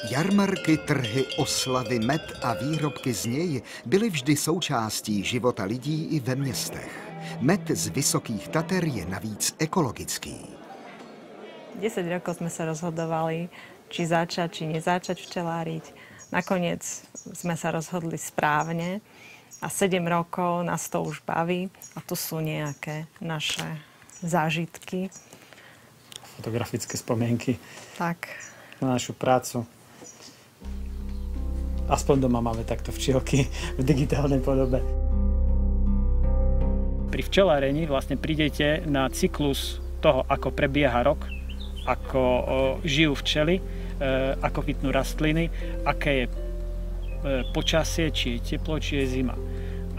Jarmarky, trhy, oslavy, med a výrobky z něj byly vždy součástí života lidí i ve městech. Med z Vysokých Tater je navíc ekologický. 10 rokov sme sa rozhodovali, či začať, či nezačať včeláriť. Nakoniec sme sa rozhodli správne a 7 rokov nás to už baví a tu sú nejaké naše zážitky. Fotografické spomienky. Tak. Na našu prácu. Aspoň doma máme takto včielky v digitálnej podobe. Pri včelárení vlastne prídete na cyklus toho, ako prebieha rok, ako žijú včely, ako kvitnú rastliny, aké je počasie, či je teplo, či je zima.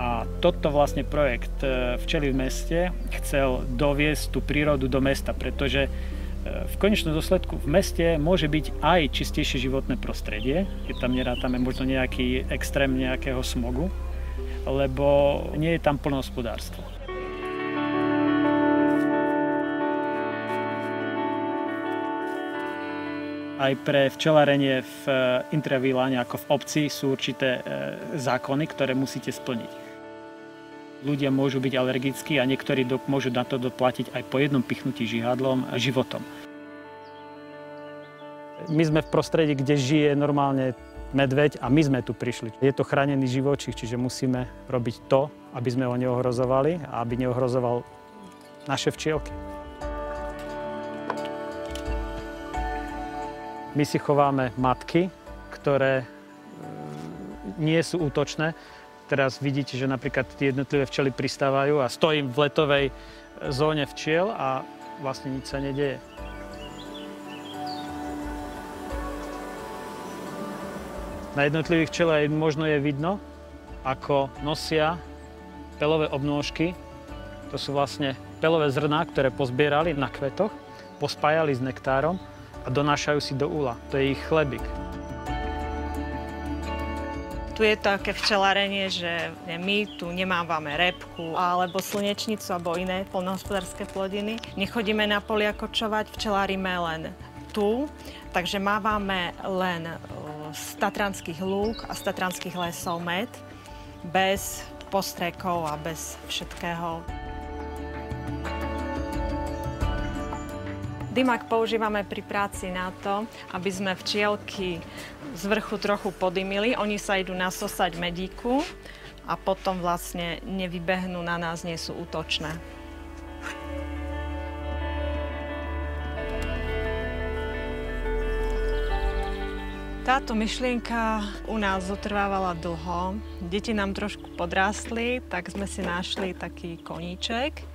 A toto vlastne projekt Včely v meste chcel doviesť tú prírodu do mesta, pretože v konečnom dôsledku v meste môže byť aj čistejšie životné prostredie, keď tam nerátame možno nejaký extrém nejakého smogu, lebo nie je tam poľnohospodárstvo. Aj pre včelárenie v intraviláne ako v obci sú určité zákony, ktoré musíte splniť. Ľudia môžu byť alergickí a niektorí môžu na to doplatiť aj po jednom pichnutí žihadlom životom. My sme v prostredí, kde žije normálne medveď a my sme tu prišli. Je to chránený živočích, čiže musíme robiť to, aby sme ho neohrozovali a aby neohrozoval naše včielky. My si chováme matky, ktoré nie sú útočné. Teraz vidíte, že napríklad tie jednotlivé včely pristávajú a stojím v letovej zóne včiel a vlastne nič sa nedeje. Na jednotlivých včelách možno je vidno, ako nosia pelové obnôžky. To sú vlastne pelové zrná, ktoré pozbierali na kvetoch, pospájali s nektárom a donášajú si do úla. To je ich chlebík. Tu je také včelárenie, že my tu nemávame repku alebo slnečnicu alebo iné poľnohospodárske plodiny. Nechodíme na polia kočovať, včelárime len tu, takže mávame len z tatranských lúk a z tatranských lesov med, bez postrekov a bez všetkého. Dymak používame pri práci na to, aby sme včielky z vrchu trochu podymili. Oni sa idú nasosať medíku a potom vlastne nevybehnú na nás, nie sú útočné. Táto myšlienka u nás zotrvávala dlho. Deti nám trošku podrástli, tak sme si našli taký koníček.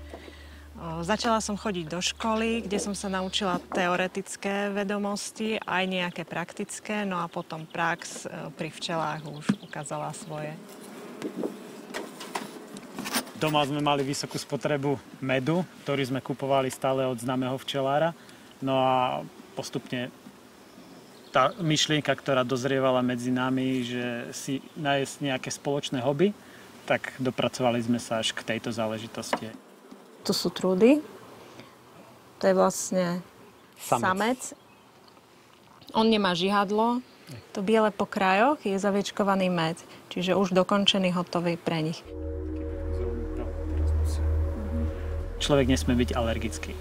Začala som chodiť do školy, kde som sa naučila teoretické vedomosti, aj nejaké praktické, no a potom prax pri včelách už ukázala svoje. Doma sme mali vysokú spotrebu medu, ktorý sme kupovali stále od známeho včelára. No a postupne tá myšlienka, ktorá dozrievala medzi nami, že si nájsť nejaké spoločné hobby, tak dopracovali sme sa až k tejto záležitosti. Tu sú trúdy. To je vlastne samec. On nemá žihadlo. To biele po krajoch je zaviečkovaný med. Čiže už dokončený, hotový pre nich. Človek nesmie byť alergický.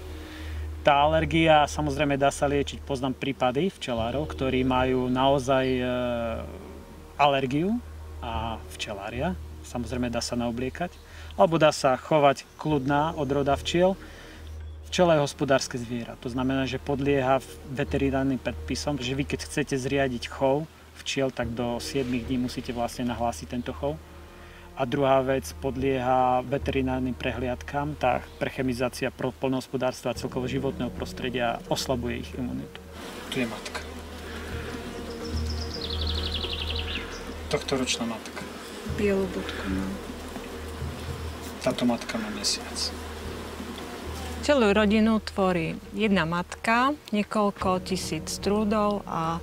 Tá alergia samozrejme dá sa liečiť. Poznám prípady včelárov, ktorí majú naozaj alergiu a včelária. Samozrejme dá sa naobliekať. Alebo dá sa chovať kľudná odroda včiel. Včela je hospodárske zviera. To znamená, že podlieha veterinárnym predpisom, že vy keď chcete zriadiť chov včiel, tak do 7 dní musíte vlastne nahlásiť tento chov. A druhá vec, podlieha veterinárnym prehliadkam. Tá prechemizácia poľnohospodárstva a celkovo životného prostredia oslabuje ich imunitu. Tu je matka. Tohtoročná matka. Bielú budku mám. Táto matka má mesiac. Celú rodinu tvorí jedna matka, niekoľko tisíc trúdov a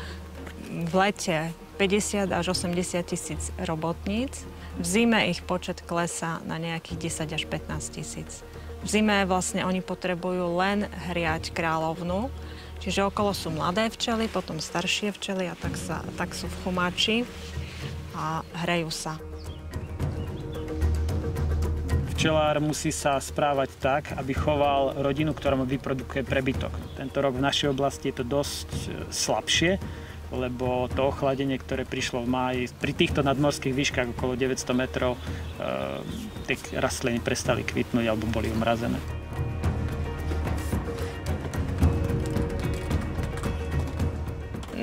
v lete 50 až 80 tisíc robotníc. V zime ich počet klesá na nejakých 10 až 15 tisíc. V zime vlastne oni potrebujú len hriať kráľovnu, Čiže okolo sú mladé včely, potom staršie včely a tak sú v chumáči a hrejú sa. Včelár musí sa správať tak, aby choval rodinu, ktorá mu vyprodukuje prebytok. Tento rok v našej oblasti je to dosť slabšie, lebo to ochladenie, ktoré prišlo v máji, pri týchto nadmorských výškach okolo 900 metrov, tie rastliny prestali kvitnúť alebo boli umrazené.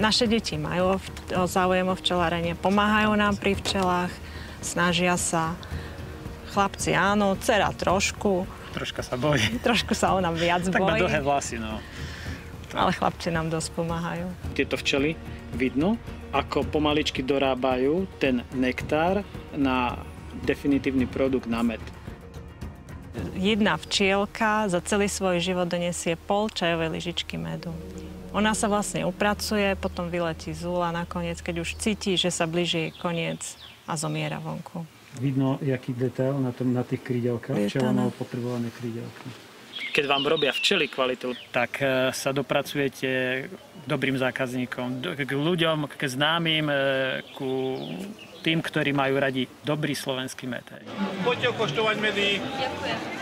Naše deti majú záujem o včelárenie, pomáhajú nám pri včelách, snažia sa. Chlapci áno, dcera trošku. Troška sa bojí. Trošku sa ona viac bojí. Tak má dlhé vlasy, no. Ale chlapci nám dosť pomáhajú. Tieto včely vidno, ako pomaličky dorábajú ten nektár na definitívny produkt na med. Jedna včielka za celý svoj život donesie pol čajovej lyžičky medu. Ona sa vlastne upracuje, potom vyletí z úla nakoniec, keď už cíti, že sa blíži jej koniec a zomiera vonku. Vidno, jaký detail na tých krídelkách, včela má opotrebované krídelky. Keď vám robia včely kvalitu, tak sa dopracujete k dobrým zákazníkom, k ľuďom, k známym, ku tým, ktorí majú radi dobrý slovenský med. Poďte okoštovať medy. Ďakujem.